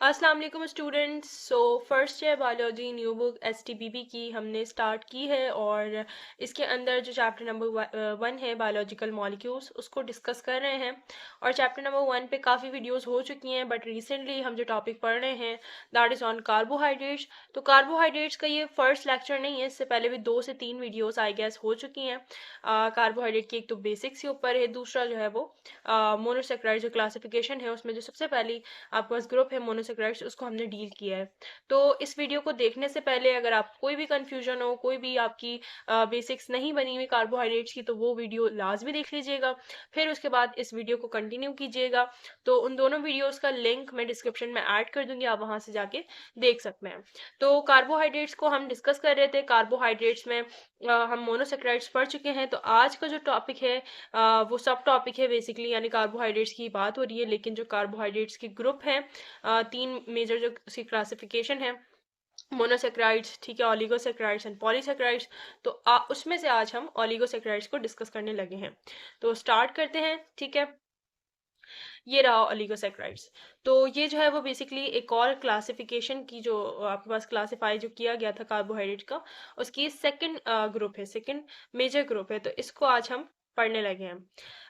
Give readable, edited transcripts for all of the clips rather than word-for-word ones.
अस्सलाम वालेकुम students. First year biology new book STBB की हमने स्टार्ट की है और इसके अंदर जो चैप्टर नंबर 1 है बायोलॉजिकल मॉलिक्यूल्स उसको डिस्कस कर रहे हैं। और चैप्टर नंबर 1 पे काफ़ी वीडियोस हो चुकी हैं, बट रिसेंटली हम जो टॉपिक पढ़ रहे हैं दैट इज़ ऑन कार्बोहाइड्रेट्स। तो कार्बोहाइड्रेट्स का ये फर्स्ट लेक्चर नहीं है, इससे पहले भी 2 से 3 वीडियोस आई गेस हो चुकी हैं। कार्बोहाइड्रेट की एक तो बेसिक्स के ऊपर है, दूसरा जो है वो मोनोसेक्राइड जो क्लासिफिकेशन है उसमें जो सबसे पहली आपके पास ग्रुप है मोनोसेक्राइड्स उसको हमने डील किया है। तो इस वीडियो को देखने से पहले अगर आप कोई भी कंफ्यूजन हो, कोई भी आपकी बेसिक्स नहीं बनी हुई कार्बोहाइड्रेट्स की, तो वो वीडियो लाजमी देख लीजिएगा। फिर उसके बाद इस वीडियो को कंटिन्यू कीजिएगा। तो उन दोनों वीडियोस का लिंक मैं डिस्क्रिप्शन में ऐड कर दूंगी, आप वहां से जाके देख सकते हैं। तो कार्बोहाइड्रेट्स को हम डिस्कस कर रहे थे। कार्बोहाइड्रेट्स में हम मोनोसेक्राइड्स पढ़ चुके हैं। तो आज का जो टॉपिक है वो सब टॉपिक है बेसिकली, यानी कार्बोहाइड्रेट्स की बात हो रही है, लेकिन जो कार्बोहाइड्रेट्स के ग्रुप हैं, 3 मेजर जो उसकी क्लासिफिकेशन है, मोनोसेक्राइड्स, ठीक है, ऑलिगोसेक्राइड्स एंड पॉलीसेक्राइड्स। तो उसमें से आज हम ऑलिगोसेक्राइड्स को डिस्कस करने लगे हैं। तो स्टार्ट करते हैं, ठीक है। ये रहा ऑलिगोसेक्राइड्स। तो ये जो है वो बेसिकली एक और क्लासिफिकेशन की, जो आपके पास क्लासिफाई जो किया गया था कार्बोहाइड्रेट का, उसकी सेकंड ग्रुप है, सेकंड मेजर ग्रुप है। तो इसको आज हम पढ़ने लगे हैं।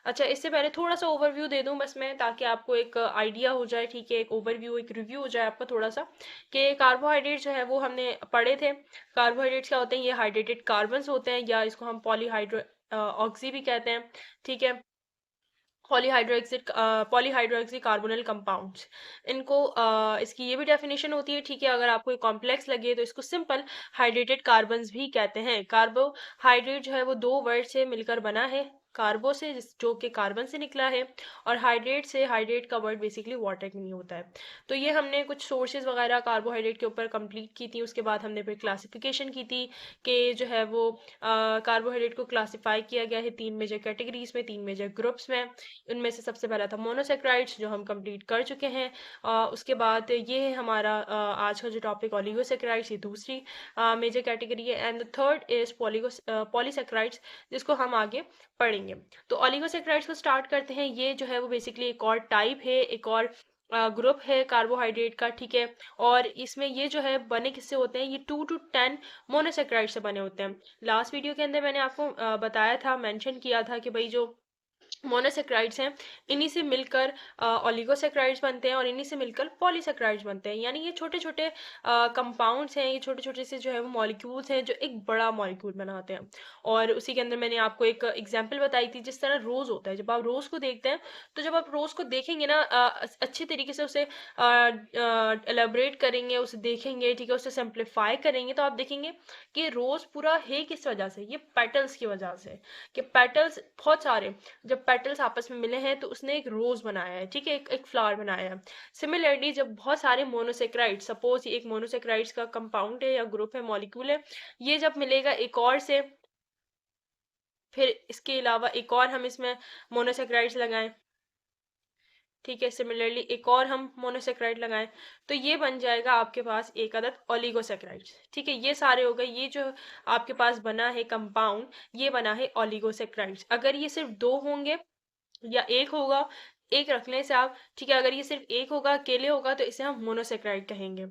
अच्छा, इससे पहले थोड़ा सा ओवरव्यू दे दूं बस मैं, ताकि आपको एक आइडिया हो जाए, ठीक है, एक ओवरव्यू, एक रिव्यू हो जाए आपका थोड़ा सा, कि कार्बोहाइड्रेट जो है वो हमने पढ़े थे। कार्बोहाइड्रेट्स क्या होते हैं? ये हाइड्रेटेड कार्बन्स होते हैं, या इसको हम पॉलीहाइड्रो ऑक्सी भी कहते हैं, ठीक है। पॉलीहाइड्रोक्सी कार्बोनिल कंपाउंड्स, इनको इसकी ये भी डेफिनेशन होती है, ठीक है। अगर आपको कॉम्प्लेक्स लगे तो इसको सिंपल हाइड्रेटेड कार्बन्स भी कहते हैं। कार्बोहाइड्रेट जो है वो 2 वर्ड से मिलकर बना है, कार्बो से जो कि कार्बन से निकला है, और हाइड्रेट से, हाइड्रेट का वर्ड बेसिकली वाटर के नहीं होता है। तो ये हमने कुछ सोर्सेज वगैरह कार्बोहाइड्रेट के ऊपर कंप्लीट की थी। उसके बाद हमने फिर क्लासिफिकेशन की थी कि जो है वो कार्बोहाइड्रेट को क्लासिफाई किया गया है 3 मेजर कैटेगरीज में, 3 मेजर ग्रुप्स में। उनमें से सबसे पहला था मोनोसेक्राइड्स, जो हम कंप्लीट कर चुके हैं। उसके बाद ये है हमारा आज का जो टॉपिक ऑलिगोसेक्राइड्स, ये दूसरी मेजर कैटेगरी है। And the third is polysaccharides, जिसको हम आगे पढ़ेंगे। तो ऑलिगोसेक्राइड्स को स्टार्ट करते हैं। ये जो है वो बेसिकली एक और टाइप है, एक और ग्रुप है कार्बोहाइड्रेट का, ठीक है। और इसमें ये जो है बने किससे होते हैं? ये 2 to 10 मोनोसेक्राइड से बने होते हैं। लास्ट वीडियो के अंदर मैंने आपको बताया था, मेंशन किया था कि भाई जो मोनोसेक्राइड्स हैं, इन्हीं से मिलकर ऑलिगोसेक्राइड्स बनते हैं, और इन्हीं से मिलकर पॉलीसेक्राइड्स बनते हैं। यानी ये छोटे छोटे कंपाउंड्स हैं, ये छोटे छोटे से जो है वो मॉलिक्यूल्स हैं, जो एक बड़ा मॉलिक्यूल बनाते हैं। और उसी के अंदर मैंने आपको एक एग्जांपल बताई थी, जिस तरह रोज होता है। जब आप रोज को देखते हैं, तो जब आप रोज को देखेंगे ना, अच्छे तरीके से उसे एलेबरेट करेंगे, उसे देखेंगे, ठीक है, उसे सिंप्लीफाई करेंगे, तो आप देखेंगे कि रोज पूरा है किस वजह से? ये पेटल्स की वजह से, कि पेटल्स बहुत सारे, जब पेटल्स आपस में मिले हैं तो उसने एक रोज बनाया है, ठीक है, एक फ्लावर बनाया है। सिमिलरली जब बहुत सारे मोनोसेक्राइड, सपोज एक मोनोसेक्राइड्स का कंपाउंड है या ग्रुप है, मॉलिक्यूल है, ये जब मिलेगा एक और से, फिर इसके अलावा एक और हम इसमें मोनोसेक्राइड्स लगाएं, ठीक है, सिमिलरली एक और हम मोनोसेक्राइड लगाएं, तो ये बन जाएगा आपके पास एक अदद ऑलिगोसेक्राइड्स, ठीक है। ये सारे हो गए, ये जो आपके पास बना है कंपाउंड, ये बना है ऑलिगोसेक्राइड्स। अगर ये सिर्फ 2 होंगे या एक होगा, एक रख लें इसे आप, ठीक है। अगर ये सिर्फ एक होगा, अकेले होगा, तो इसे हम मोनोसेक्राइड कहेंगे,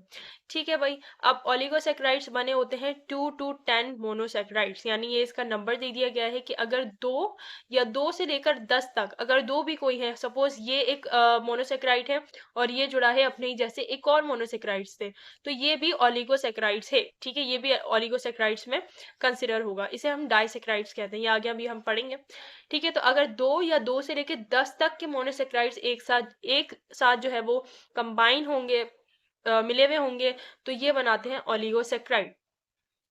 ठीक है भाई। अब ऑलिगोसेक्राइड्स बने होते हैं 2 to 10 मोनोसेक्राइड्स, यानी ये इसका नंबर दे दिया गया है कि अगर 2 या 2 से लेकर 10 तक, अगर 2 भी कोई है, सपोज ये एक मोनोसेक्राइड है और ये जुड़ा है अपने ही जैसे एक और मोनोसेक्राइड्स से, तो ये भी ऑलिगोसेक्राइड्स है, ठीक है, ये भी ऑलिगोसेक्राइड्स में कंसिडर होगा। इसे हम डाइसेक्राइड्स कहते हैं, ये आगे अभी हम पढ़ेंगे, ठीक है। तो अगर 2 या 2 से लेकर 10 तक के मोनोसेक्राइड्स एक साथ जो है वो कंबाइन होंगे, मिले हुए होंगे, तो ये बनाते हैं ऑलिगोसेक्राइड।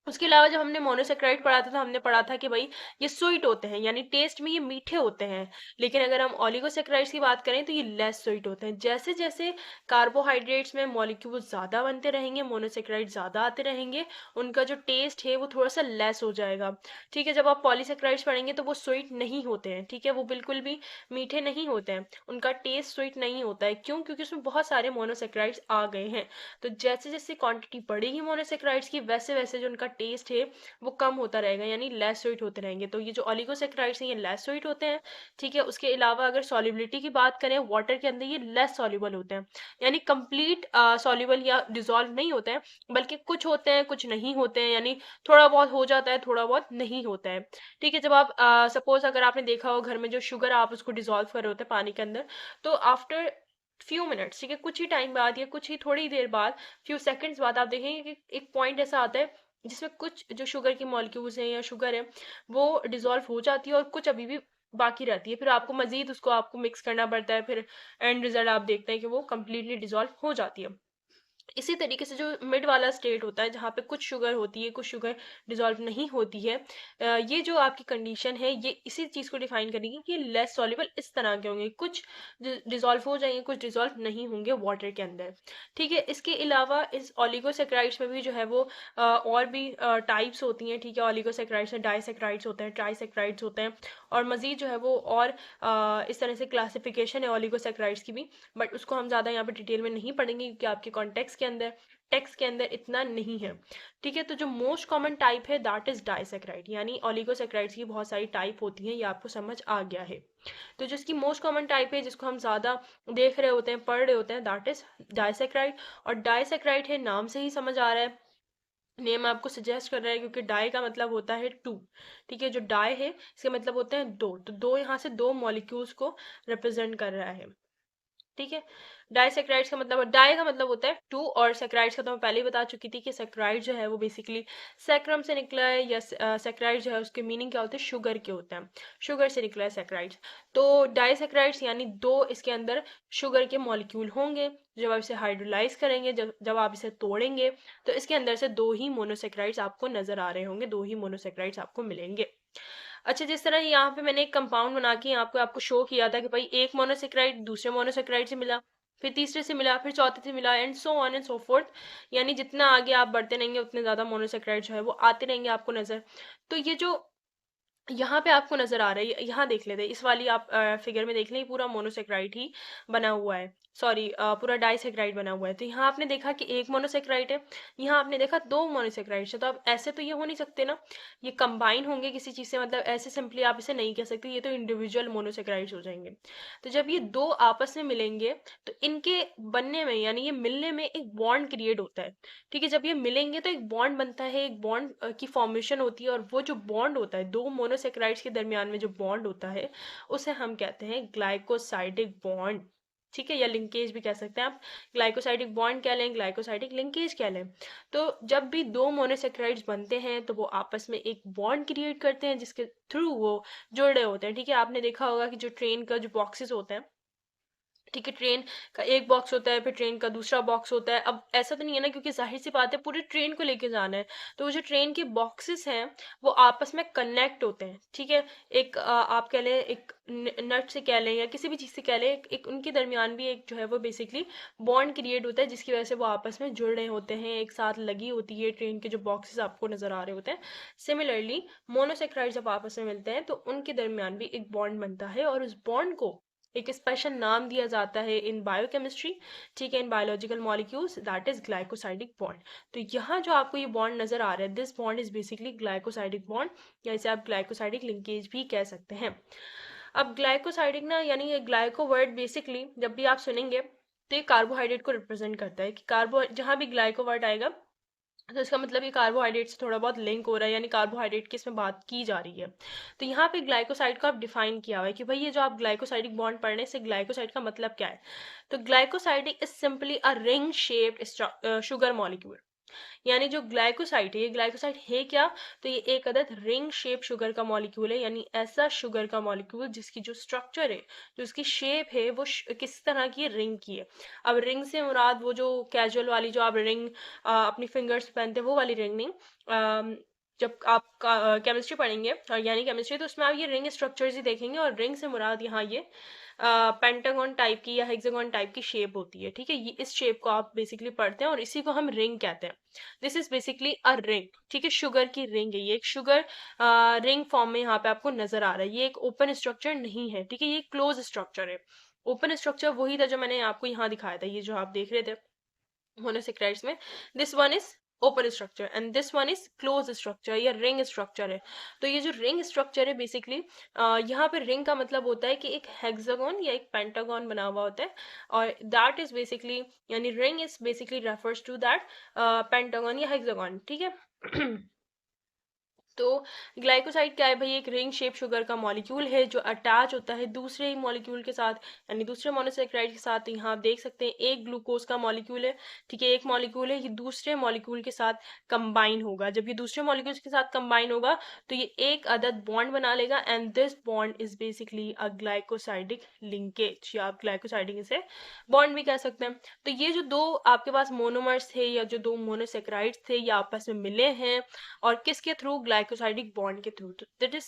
उसके अलावा जब हमने मोनोसेक्राइड पढ़ा था, तो हमने पढ़ा था कि भाई ये स्वीट होते हैं, यानी टेस्ट में ये मीठे होते हैं। लेकिन अगर हम ऑलिगोसेक्राइड्स की बात करें तो ये लेस स्वीट होते हैं। जैसे जैसे कार्बोहाइड्रेट्स में मॉलिक्यूल ज़्यादा बनते रहेंगे, मोनोसेक्राइड ज़्यादा आते रहेंगे, उनका जो टेस्ट है वो थोड़ा सा लेस हो जाएगा, ठीक है। जब आप पॉलीसेक्राइड्स पढ़ेंगे तो वो स्वीट नहीं होते हैं, ठीक है, वो बिल्कुल भी मीठे नहीं होते हैं, उनका टेस्ट स्वीट नहीं होता है। क्यों? क्योंकि उसमें बहुत सारे मोनोसेक्राइड्स आ गए हैं। तो जैसे जैसे क्वांटिटी बढ़ेगी मोनोसेक्राइड्स की, वैसे वैसे जो उनका टेस्ट है वो कम होता रहेगा, यानी लेस स्वीट होते रहेंगे। तो ये जो ओलिगोसैकेराइड्स हैं ये लेस स्वीट होते हैं, ठीक है। उसके अलावा अगर सॉल्युबिलिटी की बात करें वाटर के अंदर, ये लेस सॉल्युबल होते हैं, यानी कंप्लीट सॉल्युबल या डिजोल्व नहीं होते हैं, बल्कि कुछ होते हैं कुछ नहीं होते हैं, यानी थोड़ा बहुत हो जाता है थोड़ा बहुत नहीं होता है, ठीक है। जब आप सपोज अगर आपने देखा हो घर में जो शुगर आप उसको डिजोल्व कर रहे होते हैं पानी के अंदर, तो आफ्टर फ्यू मिनट्स, ठीक है, कुछ ही टाइम बाद या कुछ ही थोड़ी देर बाद, फ्यू सेकंड्स बाद आप देखेंगे कि एक पॉइंट ऐसा आता है जिसमें कुछ जो शुगर की मॉलिक्यूल्स हैं या शुगर है वो डिजोल्व हो जाती है और कुछ अभी भी बाकी रहती है, फिर आपको मजीद उसको आपको मिक्स करना पड़ता है, फिर एंड रिजल्ट आप देखते हैं कि वो कंप्लीटली डिजोल्व हो जाती है। इसी तरीके से जो मिड वाला स्टेट होता है जहाँ पे कुछ शुगर होती है कुछ शुगर डिजोल्व नहीं होती है, ये जो आपकी कंडीशन है ये इसी चीज़ को डिफाइन करेगी कि लेस सॉल्युबल इस तरह के होंगे, कुछ डिजोल्व हो जाएंगे कुछ डिजोल्व नहीं होंगे वाटर के अंदर, ठीक है। इसके अलावा इस ओलिगोसैकेराइड्स में भी जो है वो और भी टाइप्स होती हैं, ठीक है। ओलिगोसैकेराइड्स में डाइसैकेराइड्स होते हैं, ट्राइसैकेराइड्स होते हैं, और मजीद जो है वो और इस तरह से क्लासिफिकेशन है ओलिगोसैकेराइड्स की भी, बट उसको हम ज़्यादा यहाँ पे डिटेल में नहीं पढ़ेंगे क्योंकि आपके कॉन्टेक्स्ट के अंदर टेक्स्ट के अंदर इतना नहीं है, ठीक है। तो जो मोस्ट कॉमन टाइप है दैट इज डाइसैकेराइड, यानी ओलिगोसैकेराइड्स की बहुत सारी टाइप होती हैं, ये आपको समझ आ गया है। तो जिसकी मोस्ट कॉमन टाइप है जिसको हम ज़्यादा देख रहे होते हैं पढ़ रहे होते हैं दैट इज डाइसैकेराइड। और डाइसैकेराइड है नाम से ही समझ आ रहा है, नेम आपको सजेस्ट कर रहा है, क्योंकि डाई का मतलब होता है टू, ठीक है। जो डाई है इसका मतलब होता है दो, तो दो यहाँ से दो मॉलिक्यूल्स को रिप्रेजेंट कर रहा है, ठीक है। डाइसैकेराइड्स का मतलब, डाई का मतलब होता है टू, और सैकेराइड्स का तो मैं पहले ही बता चुकी थी कि सैकेराइड जो है वो बेसिकली सैक्रम से निकला है, या सैकेराइड जो है उसके मीनिंग क्या होते हैं, शुगर के होते हैं, शुगर से निकला है सैकेराइड्स। तो डाइसैकेराइड्स यानी दो इसके अंदर शुगर के मॉलिक्यूल होंगे, जब आप इसे हाइड्रोलाइज करेंगे, जब आप इसे तोड़ेंगे तो इसके अंदर से दो ही मोनोसैकेराइड्स आपको नजर आ रहे होंगे, दो ही मोनोसैकेराइड्स आपको मिलेंगे। अच्छा, जिस तरह यहाँ पे मैंने एक कंपाउंड बना के आपको आपको शो किया था कि भाई एक मोनोसेक्राइड दूसरे मोनोसेक्राइड से मिला, फिर तीसरे से मिला, फिर चौथे से मिला, and so on and so fourth, यानी जितना आगे आप बढ़ते रहेंगे उतने ज्यादा मोनोसेक्राइड जो है वो आते रहेंगे आपको नजर। तो ये जो यहाँ पे आपको नजर आ रहा है, यहाँ देख लेते हैं, इस वाली आप फिगर में देख लें, पूरा मोनोसेक्राइड ही बना हुआ है, सॉरी पूरा डाइसेक्राइड बना हुआ है। तो यहाँ आपने देखा कि एक मोनोसेक्राइड है, यहाँ आपने देखा दो मोनोसेक्राइड है, तो अब ऐसे तो ये हो नहीं सकते ना, ये कंबाइन होंगे किसी चीज से, मतलब ऐसे सिंपली आप इसे नहीं कह सकते, ये तो इंडिविजुअल मोनोसेक्राइड्स हो जाएंगे। तो जब ये दो आपस में मिलेंगे तो इनके बनने में यानी ये मिलने में एक बॉन्ड क्रिएट होता है, ठीक है। जब ये मिलेंगे तो एक बॉन्ड बनता है, एक बॉन्ड की फॉर्मेशन होती है, और वो जो बॉन्ड होता है दो मोनोसेक्राइड्स के दरमियान में जो बॉन्ड होता है उसे हम कहते हैं ग्लाइकोसाइडिक बॉन्ड, ठीक है, या लिंकेज भी कह सकते हैं आप। ग्लाइकोसाइडिक बॉन्ड कह लें, ग्लाइकोसाइडिक लिंकेज कह लें। तो जब भी दो मोनोसेक्राइड्स बनते हैं तो वो आपस में एक बॉन्ड क्रिएट करते हैं जिसके थ्रू वो जुड़ रहे होते हैं, ठीक है। आपने देखा होगा कि जो ट्रेन का जो बॉक्सेस होते हैं, ठीक है, ट्रेन का एक बॉक्स होता है, फिर ट्रेन का दूसरा बॉक्स होता है। अब ऐसा तो नहीं है ना, क्योंकि जाहिर सी बात है पूरी ट्रेन को लेके जाना है, तो वो जो ट्रेन के बॉक्सेस हैं वो आपस में कनेक्ट होते हैं, ठीक है। एक आप कह लें एक नट से कह लें या किसी भी चीज़ से कह लें, एक उनके दरमियान भी एक जो है वो बेसिकली बॉन्ड क्रिएट होता है जिसकी वजह से वो आपस में जुड़ रहे होते हैं, एक साथ लगी होती है ट्रेन के जो बॉक्सेस आपको नजर आ रहे होते हैं। सिमिलरली मोनोसेक्राइड जब आपस में मिलते हैं तो उनके दरमियान भी एक बॉन्ड बनता है, और उस बॉन्ड को एक स्पेशल नाम दिया जाता है इन बायोकेमिस्ट्री, ठीक है, in biological molecules, that is glycosidic bond. तो यहाँ जो आपको ये बॉन्ड नजर आ रहा है, this bond is basically glycosidic bond, या इसे आप ग्लाइकोसाइडिक लिंकेज भी कह सकते हैं। अब ग्लाइकोसाइडिक ना, यानी ये ग्लाइको वर्ड बेसिकली जब भी आप सुनेंगे तो ये कार्बोहाइड्रेट को रिप्रेजेंट करता है, कि कार्बो जहाँ भी ग्लाइको वर्ड आएगा तो इसका मतलब ये कार्बोहाइड्रेट से थोड़ा बहुत लिंक हो रहा है, यानी कार्बोहाइड्रेट की इसमें बात की जा रही है। तो यहाँ पे ग्लाइकोसाइड को आप डिफाइन किया हुआ है कि भाई ये जो आप ग्लाइकोसाइडिक बॉन्ड पढ़ने से ग्लाइकोसाइड का मतलब क्या है। तो glycosidic is simply a ring shaped sugar molecule, यानी जो ग्लाइकोसाइड है, ये ग्लाइकोसाइड है क्या, तो ये एक अदद रिंग शेप शुगर का मॉलिक्यूल है, यानी ऐसा शुगर का मॉलिक्यूल जिसकी जो स्ट्रक्चर है, जो इसकी शेप है वो किस तरह की रिंग की है। अब रिंग से मुराद वो जो कैजुअल वाली जो आप रिंग अपनी फिंगर्स पेंते हैं वो वाली रिंग नहीं। जब आप केमिस्ट्री पढ़ेंगे और यानी केमिस्ट्री, तो उसमें आप ये रिंग स्ट्रक्चर्स ही देखेंगे, और रिंग से मुराद यहाँ ये पेंटागन टाइप की या हेक्सागन टाइप की शेप होती है, ठीक है। ये इस शेप को आप बेसिकली पढ़ते हैं और इसी को हम रिंग कहते हैं। This is basically a ring, ठीक है, शुगर की रिंग है ये, एक शुगर रिंग फॉर्म में यहाँ पे आपको नजर आ रहा है। ये एक ओपन स्ट्रक्चर नहीं है, ठीक है, ये क्लोज स्ट्रक्चर है। ओपन स्ट्रक्चर वही था जो मैंने आपको यहाँ दिखाया था, ये जो आप देख रहे थे मोनोसेक्राइड्स में, this one is open structure, and this one is close structure या रिंग स्ट्रक्चर है। तो ये जो रिंग स्ट्रक्चर है बेसिकली, यहाँ पे रिंग का मतलब होता है कि एक हेक्सागोन या एक पेंटागन बना हुआ होता है, और दैट इज बेसिकली, यानी ring is basically refers to that pentagon या हेक्सागोन, ठीक है। तो ग्लाइकोसाइड क्या है भाई, एक रिंग शेप शुगर का मॉलिक्यूल है जो अटैच होता है दूसरे मॉलिक्यूल के साथ, यानी दूसरे मोनोसेक्राइड के साथ। तो यहाँ आप देख सकते हैं एक ग्लूकोज का मॉलिक्यूल है, ठीक है, एक मॉलिक्यूल है, ये दूसरे मॉलिक्यूल के साथ कंबाइन होगा। जब ये दूसरे मॉलिक्यूल्स के साथ कंबाइन होगा तो ये एक अदद बॉन्ड बना लेगा, and this bond is basically a glycosidic linkage, या आप ग्लाइकोसाइडिक इसे बॉन्ड भी कह सकते हैं। तो ये जो दो आपके पास मोनोमर्स थे या जो दो मोनोसेक्राइड्स थे, ये आपस में मिले हैं, और किसके थ्रू, ग्लाइकोसाइडिक बॉन्ड के थ्रू। तो दैट इज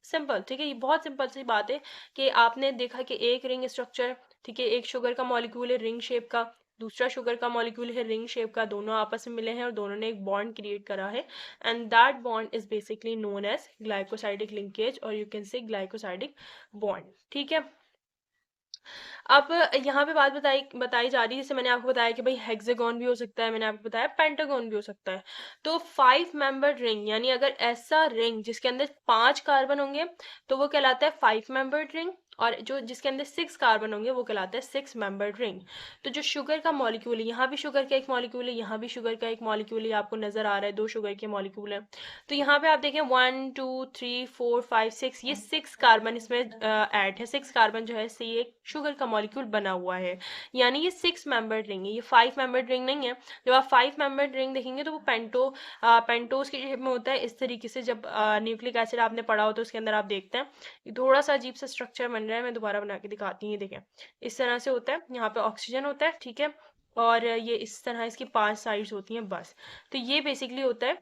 सिंपल, ठीक है, ये बहुत सिंपल सी बात है कि आपने देखा कि एक रिंग स्ट्रक्चर, ठीक है, एक शुगर का मॉलिक्यूल है रिंग शेप का, दूसरा शुगर का मॉलिक्यूल है रिंग शेप का, दोनों आपस में मिले हैं और दोनों ने एक बॉन्ड क्रिएट करा है, and that bond is basically known as glycosidic linkage, और you can say glycosidic bond, ठीक है। अब यहाँ पे बात बताई बताई जा रही है, जैसे मैंने आपको बताया कि भाई हेक्सागोन भी हो सकता है, मैंने आपको बताया पेंटागोन भी हो सकता है। तो 5 मेंबर्ड रिंग, यानी अगर ऐसा रिंग जिसके अंदर 5 कार्बन होंगे तो वो कहलाता है 5 मेंबर्ड रिंग, और जो जिसके अंदर 6 कार्बन होंगे वो कहलाता है 6 मेंबर्ड रिंग। तो जो शुगर का मॉलिक्यूल है, यहाँ भी शुगर का एक मॉलिक्यूल है, यहाँ भी शुगर का एक मॉलिक्यूल है, आपको नजर आ रहा है 2 शुगर के मॉलिक्यूल है। तो यहाँ पे आप देखें 1 2 3 4 5 6, ये 6 कार्बन इसमें ऐड है, 6 कार्बन जो है से ये एक शुगर का मॉलिक्यूल बना हुआ है, यानी ये 6 मेंबर्ड रिंग है, ये 5 मेंबर्ड रिंग नहीं है। जब आप 5 मेंबर्ड रिंग देखेंगे तो वो पेंटोज की शेप में होता है इस तरीके से। जब न्यूक्लिक एसिड आपने पढ़ा हो तो उसके अंदर आप देखते हैं ये थोड़ा सा अजीब सा स्ट्रक्चर बन रहा है, मैं दोबारा बना के दिखाती हूँ, ये देखें इस तरह से होता है, यहाँ पे ऑक्सीजन होता है, ठीक है, और ये इस तरह इसकी 5 साइड्स होती हैं बस। तो ये बेसिकली होता है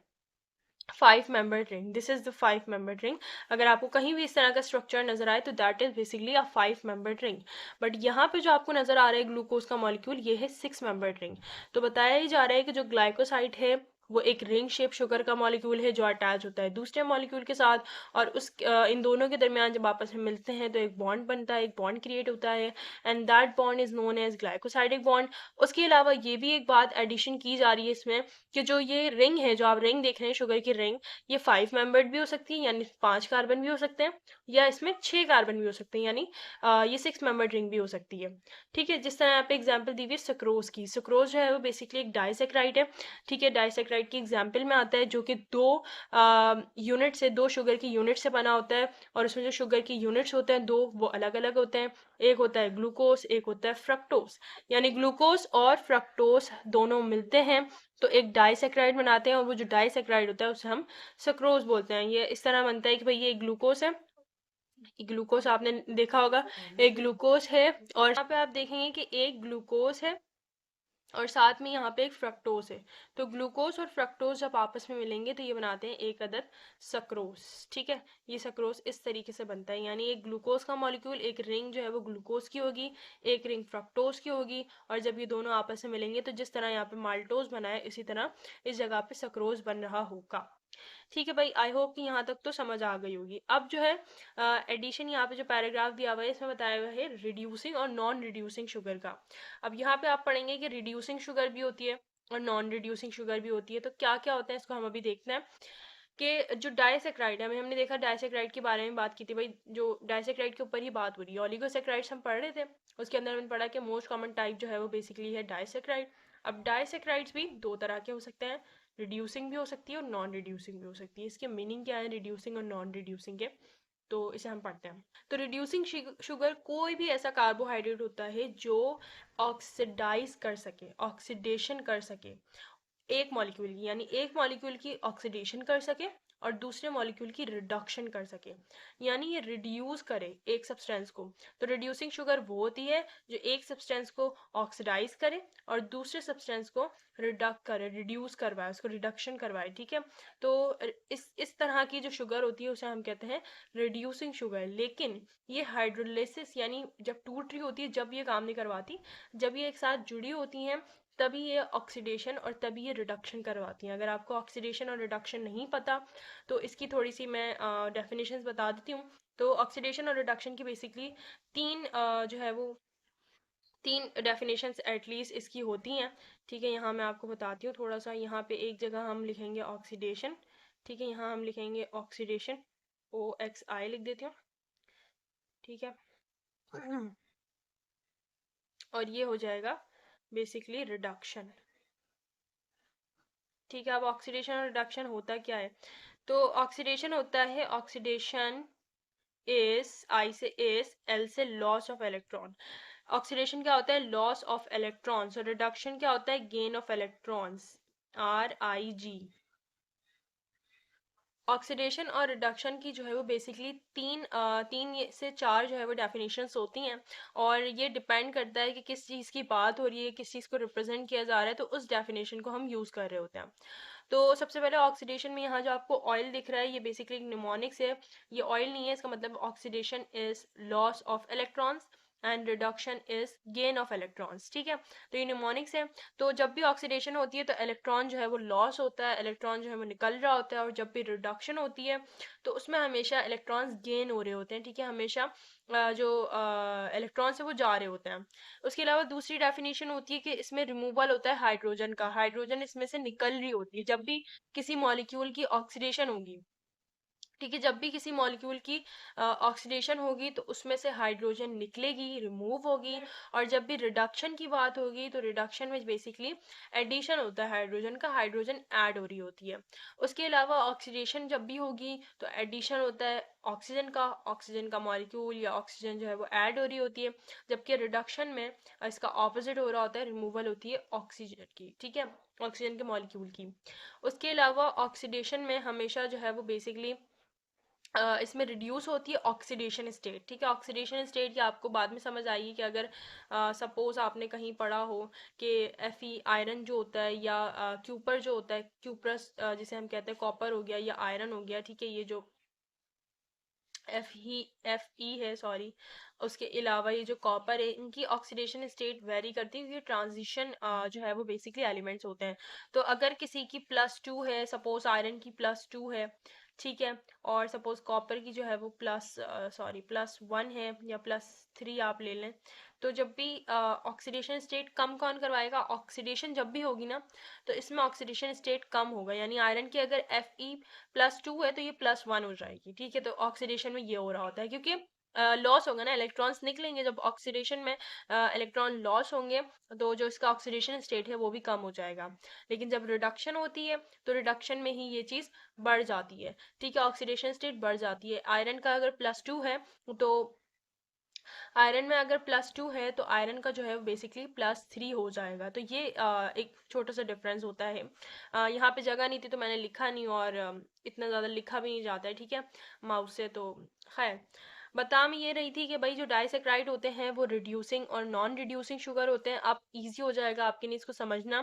5 membered ring, this is the 5 membered ring. अगर आपको कहीं भी इस तरह का स्ट्रक्चर नजर आए तो that is basically a 5 membered ring. But यहाँ पे जो आपको नजर आ रहा है ग्लूकोज का मॉलिक्यूल, ये है 6 मेंबर्ड रिंग। तो बताया ही जा रहा है कि जो ग्लाइकोसाइड है वो एक रिंग शेप शुगर का मॉलिक्यूल है जो अटैच होता है दूसरे मॉलिक्यूल के साथ, और उस इन दोनों के दरमियान जब आपस में मिलते हैं तो एक बॉन्ड बनता है, एक बॉन्ड क्रिएट होता है, and that bond is known as glycosidic bond. उसके अलावा ये भी एक बात एडिशन की जा रही है इसमें कि जो ये रिंग है, जो आप रिंग देख रहे हैं शुगर की रिंग, ये 5 मेंबर्ड भी हो सकती है, यानी 5 कार्बन भी हो सकते हैं, या इसमें 6 कार्बन भी हो सकते हैं, यानी ये 6 मेंबर्ड रिंग भी हो सकती है, ठीक है। जिस तरह यहाँ पे एग्जाम्पल दी हुई है सक्रोज की, सक्रोज जो है वो बेसिकली एक डाइसेक्राइड है, ठीक है, डाइसेक्राइड की एग्जाम्पल में आता है जो कि दो यूनिट से, दो शुगर की यूनिट से बना होता है, और उसमें जो शुगर की यूनिट्स होते हैं दो, वो अलग अलग होते हैं, एक होता है ग्लूकोज, एक होता है फ्रक्टोज, यानी ग्लूकोज और फ्रक्टोज दोनों मिलते हैं तो एक डाइसेक्राइड बनाते हैं, और वो जो डाइसेक्राइड होता है उसे हम सक्रोज बोलते हैं। ये इस तरह बनता है कि भाई ये ग्लूकोज है, ग्लूकोज आपने देखा होगा, एक ग्लूकोज है, और यहाँ पे आप देखेंगे कि एक ग्लूकोज है और साथ में यहाँ पे एक फ्रक्टोज है। तो ग्लूकोज और फ्रक्टोज जब आपस में मिलेंगे तो ये बनाते हैं एक अदद सक्रोज, ठीक है। ये सक्रोज इस तरीके से बनता है, यानी एक ग्लूकोज का मॉलिक्यूल, एक रिंग जो है वो ग्लूकोज की होगी, एक रिंग फ्रक्टोज की होगी, और जब ये दोनों आपस में मिलेंगे तो जिस तरह यहाँ पे माल्टोज बना है इसी तरह इस जगह पे सक्रोज बन रहा होगा, ठीक है भाई। आई होप कि यहाँ तक तो समझ आ गई होगी। अब जो है एडिशन, यहाँ पे जो पैराग्राफ दिया हुआ है इसमें बताया हुआ है रिड्यूसिंग और नॉन रिड्यूसिंग शुगर का। अब यहाँ पे आप पढ़ेंगे कि रिड्यूसिंग शुगर भी होती है और नॉन रिड्यूसिंग शुगर भी होती है, तो क्या क्या होता है इसको हम अभी देखते हैं। कि जो डाइसेक्राइड है, हमने देखा डाइसेक्राइड के बारे में बात की थी भाई, जो डाइसेक्राइड के ऊपर ही बात हो रही है, ओलिगोसेक्राइड्स हम पढ़ रहे थे, उसके अंदर हमने पढ़ा कि मोस्ट कॉमन टाइप जो है वो बेसिकली है डाइसेक्राइड। अब डाइसेक्राइड्स भी दो तरह के हो सकते हैं, रिड्यूसिंग भी हो सकती है और नॉन रिड्यूसिंग भी हो सकती है। इसके मीनिंग क्या है रिड्यूसिंग और नॉन रिड्यूसिंग के, तो इसे हम पढ़ते हैं। तो रिड्यूसिंग शुगर कोई भी ऐसा कार्बोहाइड्रेट होता है जो ऑक्सीडाइज कर सके, ऑक्सीडेशन कर सके एक मॉलिक्यूल की, यानी एक मॉलिक्यूल की ऑक्सीडेशन कर सके और दूसरे मॉलिक्यूल की रिडक्शन कर सके, यानी ये रिड्यूस करे एक सब्सटेंस को। तो रिड्यूसिंग शुगर वो होती है जो एक सब्सटेंस को ऑक्सीडाइज करे और दूसरे सब्सटेंस को रिडक्ट करे, रिड्यूस करवाए, उसको रिडक्शन करवाए, ठीक है। तो इस तरह की जो शुगर होती है उसे हम कहते हैं रिड्यूसिंग शुगर। लेकिन ये हाइड्रोलिसिस यानी जब टूट रही होती है, जब ये काम नहीं करवाती, जब ये एक साथ जुड़ी होती हैं तभी ये ऑक्सीडेशन और तभी ये रिडक्शन करवाती हैं। अगर आपको ऑक्सीडेशन और रिडक्शन नहीं पता तो इसकी थोड़ी सी मैं डेफिनेशंस बता देती हूँ। तो ऑक्सीडेशन और रिडक्शन की बेसिकली तीन जो है वो 3 डेफिनेशंस एटलीस्ट इसकी होती हैं, ठीक है। यहाँ मैं आपको बताती हूँ थोड़ा सा। यहाँ पे एक जगह हम लिखेंगे ऑक्सीडेशन, ठीक है, यहाँ हम लिखेंगे ऑक्सीडेशन, OXI लिख देती हूँ, ठीक है। और ये हो जाएगा बेसिकली रिडक्शन, ठीक है। अब ऑक्सीडेशन और रिडक्शन होता क्या है? तो ऑक्सीडेशन होता है, ऑक्सीडेशन इज आई से इज, एल से लॉस ऑफ इलेक्ट्रॉन। ऑक्सीडेशन क्या होता है? Loss of electrons. और रिडक्शन क्या होता है? Gain of electrons, RIG। Oxidation और रिडक्शन की जो है वो बेसिकली से चार जो है वो डेफिनेशंस होती हैं, और ये डिपेंड करता है कि किस चीज़ की बात हो रही है, किस चीज़ को रिप्रेजेंट किया जा रहा है, तो उस डेफिनेशन को हम यूज़ कर रहे होते हैं। तो सबसे पहले ऑक्सीडेशन में यहाँ जो आपको ऑयल दिख रहा है, ये बेसिकली निमोनिक्स है, ये ऑयल नहीं है। इसका मतलब oxidation is loss of electrons and reduction is gain of electrons, ठीक है। तो ये निमोनिक्स है। तो जब भी ऑक्सीडेशन होती है तो इलेक्ट्रॉन जो है वो लॉस होता है, इलेक्ट्रॉन जो है वो निकल रहा होता है, और जब भी रिडक्शन होती है तो उसमें हमेशा इलेक्ट्रॉन्स गेन हो रहे होते हैं, ठीक है। हमेशा जो इलेक्ट्रॉन्स है वो जा रहे होते हैं। उसके अलावा दूसरी डेफिनेशन होती है कि इसमें रिमूवल होता है हाइड्रोजन का, हाइड्रोजन इसमें से निकल रही होती है जब भी किसी मॉलिक्यूल की ऑक्सीडेशन होगी, ठीक है। जब भी किसी मॉलिक्यूल की ऑक्सीडेशन होगी तो उसमें से हाइड्रोजन निकलेगी, रिमूव होगी। और जब भी रिडक्शन की बात होगी तो रिडक्शन में बेसिकली एडिशन होता है हाइड्रोजन का, हाइड्रोजन ऐड हो रही होती है। उसके अलावा ऑक्सीडेशन जब भी होगी तो एडिशन होता है ऑक्सीजन का मॉलिक्यूल या ऑक्सीजन जो है वो ऐड हो रही होती है। जबकि रिडक्शन में इसका ऑपोजिट हो रहा होता है, रिमूवल होती है ऑक्सीजन की, ठीक है, ऑक्सीजन के मॉलिक्यूल की। उसके अलावा ऑक्सीडेशन में हमेशा जो है वो बेसिकली इसमें रिड्यूस होती है ऑक्सीडेशन स्टेट, ठीक है। ऑक्सीडेशन स्टेट की आपको बाद में समझ आएगी कि अगर सपोज आपने कहीं पढ़ा हो कि Fe आयरन जो होता है, या क्यूपर जो होता है, क्यूप्रस जिसे हम कहते हैं कॉपर हो गया या आयरन हो गया, ठीक है। ये जो Fe है, सॉरी, उसके अलावा ये जो कॉपर है, इनकी ऑक्सीडेशन स्टेट वेरी करती है क्योंकि ट्रांजिशन जो है वो बेसिकली एलिमेंट्स होते हैं। तो अगर किसी की +2 है, सपोज आयरन की +2 है, ठीक है, और सपोज कॉपर की जो है वो +1 है या +3 आप ले लें, तो जब भी ऑक्सीडेशन स्टेट कम कौन करवाएगा? ऑक्सीडेशन जब भी होगी ना तो इसमें ऑक्सीडेशन स्टेट कम होगा, यानी आयरन की अगर Fe+2 है तो ये +1 हो जाएगी, ठीक है। तो ऑक्सीडेशन में ये हो रहा होता है क्योंकि लॉस होगा ना, इलेक्ट्रॉन्स निकलेंगे। जब ऑक्सीडेशन में इलेक्ट्रॉन लॉस होंगे तो जो इसका ऑक्सीडेशन स्टेट है वो भी कम हो जाएगा। लेकिन जब रिडक्शन होती है तो रिडक्शन में ही ये चीज़ बढ़ जाती है, ठीक है, ऑक्सीडेशन स्टेट बढ़ जाती है। आयरन का अगर +2 है तो आयरन में अगर +2 है तो आयरन का जो है बेसिकली +3 हो जाएगा। तो ये एक छोटा सा डिफरेंस होता है। यहाँ पे जगह नहीं थी तो मैंने लिखा नहीं, और इतना ज़्यादा लिखा भी नहीं जाता है, ठीक है, माउस से। तो खैर, बता मैं ये रही थी कि भाई जो डाइसेक्राइड होते हैं वो रिड्यूसिंग और नॉन रिड्यूसिंग शुगर होते हैं। आप इजी हो जाएगा आपके लिए इसको समझना।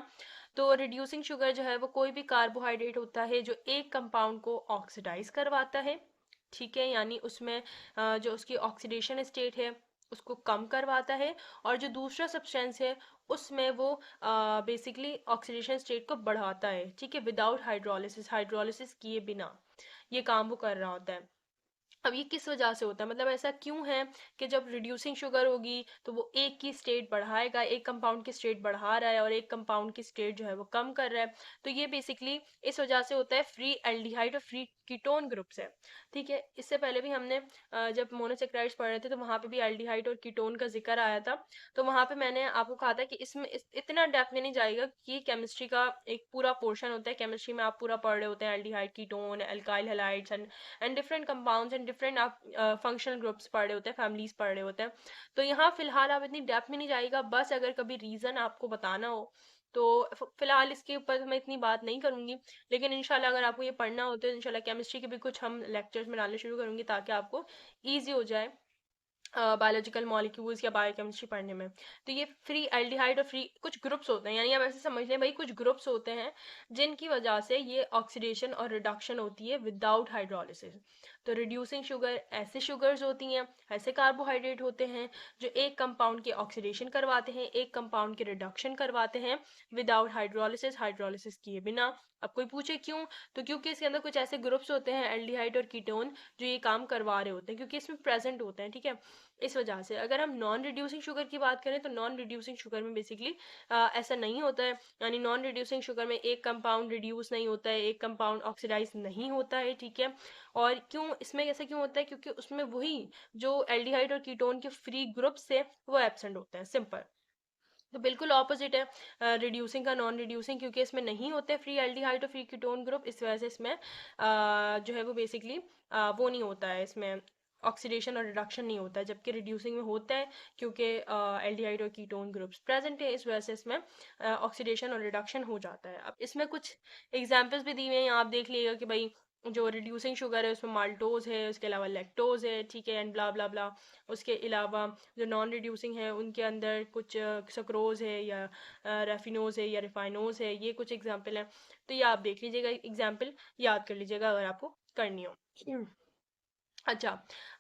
तो रिड्यूसिंग शुगर जो है वो कोई भी कार्बोहाइड्रेट होता है जो एक कंपाउंड को ऑक्सीडाइज करवाता है, ठीक है, यानी उसमें जो उसकी ऑक्सीडेशन स्टेट है उसको कम करवाता है, और जो दूसरा सब्सटेंस है उसमें वो बेसिकली ऑक्सीडेशन स्टेट को बढ़ाता है, ठीक है, विदाउट हाइड्रोलिसिस, हाइड्रोलिसिस किए बिना ये काम वो कर रहा होता है। अब ये किस वजह से होता है, मतलब ऐसा क्यों है कि जब रिड्यूसिंग शुगर होगी तो वो एक की स्टेट बढ़ाएगा, एक कंपाउंड की स्टेट बढ़ा रहा है और एक कंपाउंड की स्टेट जो है वो कम कर रहा है। तो ये बेसिकली इस वजह से होता है फ्री एल्डिहाइड और फ्री कीटोन ग्रुप से, ठीक है। इससे पहले भी हमने जब मोनोसेक्राइड्स पढ़ रहे थे तो वहाँ पे भी एल्डिहाइड और कीटोन का जिक्र आया था। तो वहाँ पे मैंने आपको कहा था कि इसमें इतना डेप्थ में नहीं जाएगा कि केमिस्ट्री का एक पूरा पोर्शन होता है, केमिस्ट्री में आप पूरा पढ़ रहे होते हैं aldehyde, ketone, alkyl halides and different compounds and different आप फंक्शनल ग्रुप्स पढ़ रहे होते हैं, फैमिलीज पढ़ रहे होते हैं। तो यहाँ फिलहाल आप इतनी डेप्थ में नहीं जाएगा, बस अगर कभी रीज़न आपको बताना हो तो फिलहाल इसके ऊपर मैं इतनी बात नहीं करूंगी। लेकिन इंशाल्लाह अगर आपको ये पढ़ना हो तो इंशाल्लाह केमिस्ट्री के भी कुछ हम लेक्चर्स में डालने शुरू करूंगी ताकि आपको ईजी हो जाए बायोलॉजिकल मॉलिक्यूल्स या बायोकेमिस्ट्री पढ़ने में। तो ये फ्री एल्डिहाइड और फ्री कुछ ग्रुप्स होते हैं, यानी आप ऐसे समझ लें भाई कुछ ग्रुप्स होते हैं जिनकी वजह से ये ऑक्सीडेशन और रिडक्शन होती है विदाउट हाइड्रोलिसिस। तो रिड्यूसिंग शुगर ऐसे शुगर्स होती हैं, ऐसे कार्बोहाइड्रेट होते हैं जो एक कंपाउंड के ऑक्सीडेशन करवाते हैं, एक कंपाउंड के रिडक्शन करवाते हैं विदाउट हाइड्रोलिसिस, हाइड्रोलिसिस किए बिना। अब कोई पूछे क्यों, तो क्योंकि इसके अंदर कुछ ऐसे ग्रुप्स होते हैं एल्डिहाइड और कीटोन जो ये काम करवा रहे होते हैं, क्योंकि इसमें प्रेजेंट होते हैं, ठीक है। इस वजह से। अगर हम नॉन रिड्यूसिंग शुगर की बात करें तो नॉन रिड्यूसिंग शुगर में बेसिकली ऐसा नहीं होता है, यानी नॉन रिड्यूसिंग शुगर में एक कंपाउंड रिड्यूस नहीं होता है, एक कंपाउंड ऑक्सीडाइज नहीं होता है, ठीक है। और क्यों इसमें ऐसा क्यों होता है, क्योंकि उसमें वही जो एल्डिहाइड और कीटोन के फ्री ग्रुप्स है वो एब्सेंट होते हैं, सिंपल। तो बिल्कुल ऑपोजिट है रिड्यूसिंग का नॉन रिड्यूसिंग, क्योंकि इसमें नहीं होते फ्री एल्डिहाइड और फ्री कीटोन ग्रुप, इस वजह से इसमें जो है वो बेसिकली वो नहीं होता है, इसमें ऑक्सीडेशन और रिडक्शन नहीं होता है, जबकि रिड्यूसिंग में होता है, क्योंकि एल्डिहाइड और कीटोन ग्रुप्स प्रेजेंट है, इस वजह से इसमें ऑक्सीडेशन और रिडक्शन हो जाता है। अब इसमें कुछ एग्जाम्पल्स भी दिए हुए हैं, आप देख लीजिएगा कि भाई जो रिड्यूसिंग शुगर है उसमें माल्टोज है, उसके अलावा लैक्टोज है, ठीक है, एंड ब्ला ब्ला ब्ला। उसके अलावा जो नॉन रिड्यूसिंग है उनके अंदर कुछ सक्रोज है या रेफिनोज है या रिफाइनोज है, ये कुछ एग्जाम्पल हैं। तो ये आप देख लीजिएगा, एग्जाम्पल याद कर लीजिएगा अगर आपको करनी हो। अच्छा,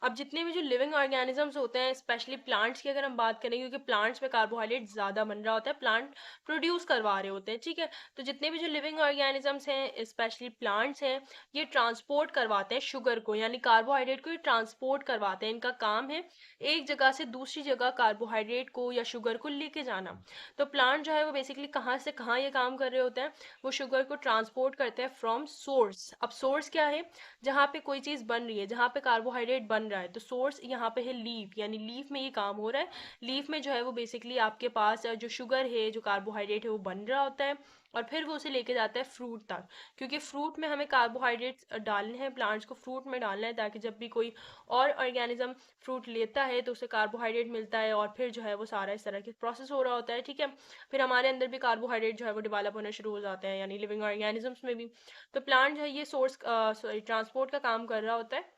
अब जितने भी जो लिविंग ऑर्गेनिजम्स होते हैं, स्पेशली प्लांट्स की अगर हम बात करें, क्योंकि प्लांट्स में कार्बोहाइड्रेट ज़्यादा बन रहा होता है, प्लांट प्रोड्यूस करवा रहे होते हैं, ठीक है। तो जितने भी जो लिविंग ऑर्गेनिजम्स हैं, स्पेशली प्लांट्स हैं, ये ट्रांसपोर्ट करवाते हैं शुगर को, यानी कार्बोहाइड्रेट को ये ट्रांसपोर्ट करवाते हैं। इनका काम है एक जगह से दूसरी जगह कार्बोहाइड्रेट को या शुगर को लेके जाना। तो प्लांट जो है वो बेसिकली कहाँ से कहाँ ये काम कर रहे होते हैं, वो शुगर को ट्रांसपोर्ट करते हैं फ्रॉम सोर्स। अब सोर्स क्या है, जहाँ पे कोई चीज़ बन रही है, जहाँ पे कार्बोहाइड्रेट बन रहा है, तो सोर्स यहाँ पे है लीफ, यानी लीफ में ये काम हो रहा है। लीफ में जो है वो बेसिकली आपके पास जो शुगर है, जो कार्बोहाइड्रेट है वो बन रहा होता है, और फिर वो उसे लेके जाता है फ्रूट तक, क्योंकि फ्रूट में हमें कार्बोहाइड्रेट्स डालने हैं, प्लांट्स को फ्रूट में डालना है, ताकि जब भी कोई और ऑर्गेनिज्म फ्रूट लेता है तो उसे कार्बोहाइड्रेट मिलता है, और फिर जो है वो सारा इस तरह के प्रोसेस हो रहा होता है, ठीक है। फिर हमारे अंदर भी कार्बोहाइड्रेट जो है वो डिवेलप होना शुरू हो जाते हैं, यानी लिविंग ऑर्गेनिजम्स में भी। तो प्लांट जो है ये सोर्स सॉरी ट्रांसपोर्ट का काम कर रहा होता है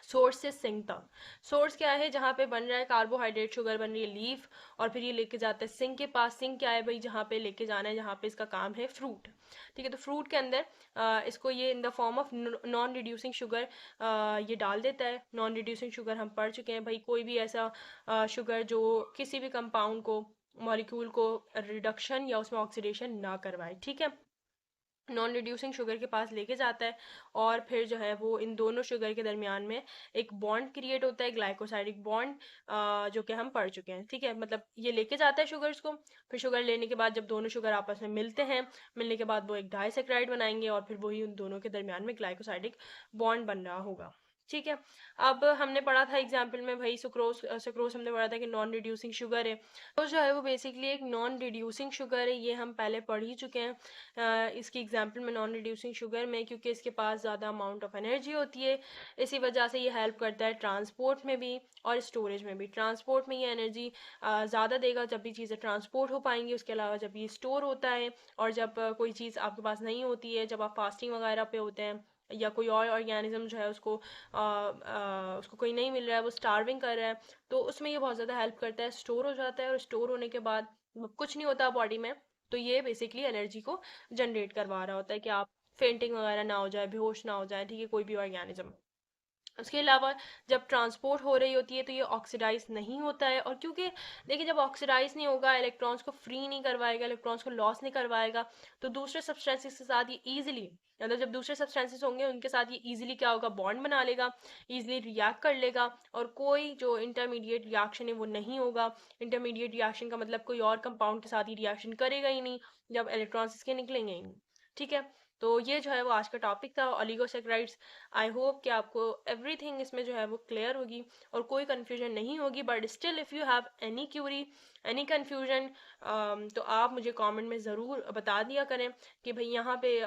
सोर्स से सिंक तक। सोर्स क्या है, जहाँ पे बन रहा है कार्बोहाइड्रेट, शुगर बन रही है, लीफ, और फिर ये लेके जाता है सिंक के पास। सिंक क्या है भाई, जहाँ पे लेके जाना है, जहाँ पे इसका काम है फ्रूट, ठीक है। तो फ्रूट के अंदर इसको ये in the form of non reducing sugar ये डाल देता है। नॉन रिड्यूसिंग शुगर हम पढ़ चुके हैं भाई, कोई भी ऐसा शुगर जो किसी भी कंपाउंड को, मॉलिक्यूल को रिडक्शन या उसमें ऑक्सीडेशन ना करवाए, ठीक है, नॉन रिड्यूसिंग शुगर के पास लेके जाता है, और फिर जो है वो इन दोनों शुगर के दरमियान में एक बॉन्ड क्रिएट होता है, ग्लाइकोसाइडिक बॉन्ड, जो कि हम पढ़ चुके हैं, ठीक है। मतलब ये लेके जाता है शुगर्स को, फिर शुगर लेने के बाद जब दोनों शुगर आपस में मिलते हैं, मिलने के बाद वो एक डाइसेक्राइड बनाएंगे, और फिर वही उन दोनों के दरमियान में ग्लाइकोसाइडिक बॉन्ड बन रहा होगा, ठीक है। अब हमने पढ़ा था एग्जाम्पल में भाई सुक्रोज, सुक्रोज हमने पढ़ा था कि नॉन रिड्यूसिंग शुगर है, तो जो है वो बेसिकली एक नॉन रिड्यूसिंग शुगर है, ये हम पहले पढ़ ही चुके हैं इसकी एग्जांपल में नॉन रिड्यूसिंग शुगर में, क्योंकि इसके पास ज़्यादा अमाउंट ऑफ एनर्जी होती है, इसी वजह से ये हेल्प करता है ट्रांसपोर्ट में भी और स्टोरेज में भी। ट्रांसपोर्ट में ये एनर्जी ज़्यादा देगा जब भी चीज़ें ट्रांसपोर्ट हो पाएंगी, उसके अलावा जब ये स्टोर होता है, और जब कोई चीज़ आपके पास नहीं होती है, जब आप फास्टिंग वगैरह पे होते हैं, या कोई और ऑर्गेनिज्म जो है उसको कोई नहीं मिल रहा है, वो स्टार्विंग कर रहा है, तो उसमें ये बहुत ज़्यादा हेल्प करता है, स्टोर हो जाता है, और स्टोर होने के बाद कुछ नहीं होता बॉडी में, तो ये बेसिकली एनर्जी को जनरेट करवा रहा होता है कि आप फेंटिंग वगैरह ना हो जाए, बेहोश ना हो जाए, ठीक है, कोई भी ऑर्गेनिज्म। उसके अलावा जब ट्रांसपोर्ट हो रही होती है तो ये ऑक्सीडाइज नहीं होता है, और क्योंकि देखिए जब ऑक्सीडाइज नहीं होगा, इलेक्ट्रॉन्स को फ्री नहीं करवाएगा, इलेक्ट्रॉन्स को लॉस नहीं करवाएगा, तो दूसरे सब्सटेंसेस के साथ ये ईजिली, मतलब जब दूसरे सब्सटेंसेस होंगे उनके साथ ये ईजिली क्या होगा, बॉन्ड बना लेगा, ईजिली रिएक्ट कर लेगा, और कोई जो इंटरमीडिएट रिएक्शन है वो नहीं होगा। इंटरमीडिएट रिएक्शन का मतलब कोई और कंपाउंड के साथ ही रिएक्शन करेगा ही नहीं, जब इलेक्ट्रॉन्स इसके निकलेंगे ही नहीं, ठीक है। तो ये जो है वो आज का टॉपिक था, ओलिगोसैकेराइड्स। आई होप कि आपको एवरीथिंग इसमें जो है वो क्लियर होगी और कोई कन्फ्यूजन नहीं होगी, but still if you have any Curie, any confusion, तो आप मुझे कमेंट में ज़रूर बता दिया करें कि भाई यहाँ पे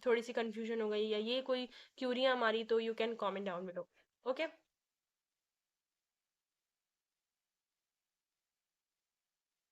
थोड़ी सी कन्फ्यूजन हो गई या ये कोई क्यूरियाँ हमारी, तो you can comment down below, okay.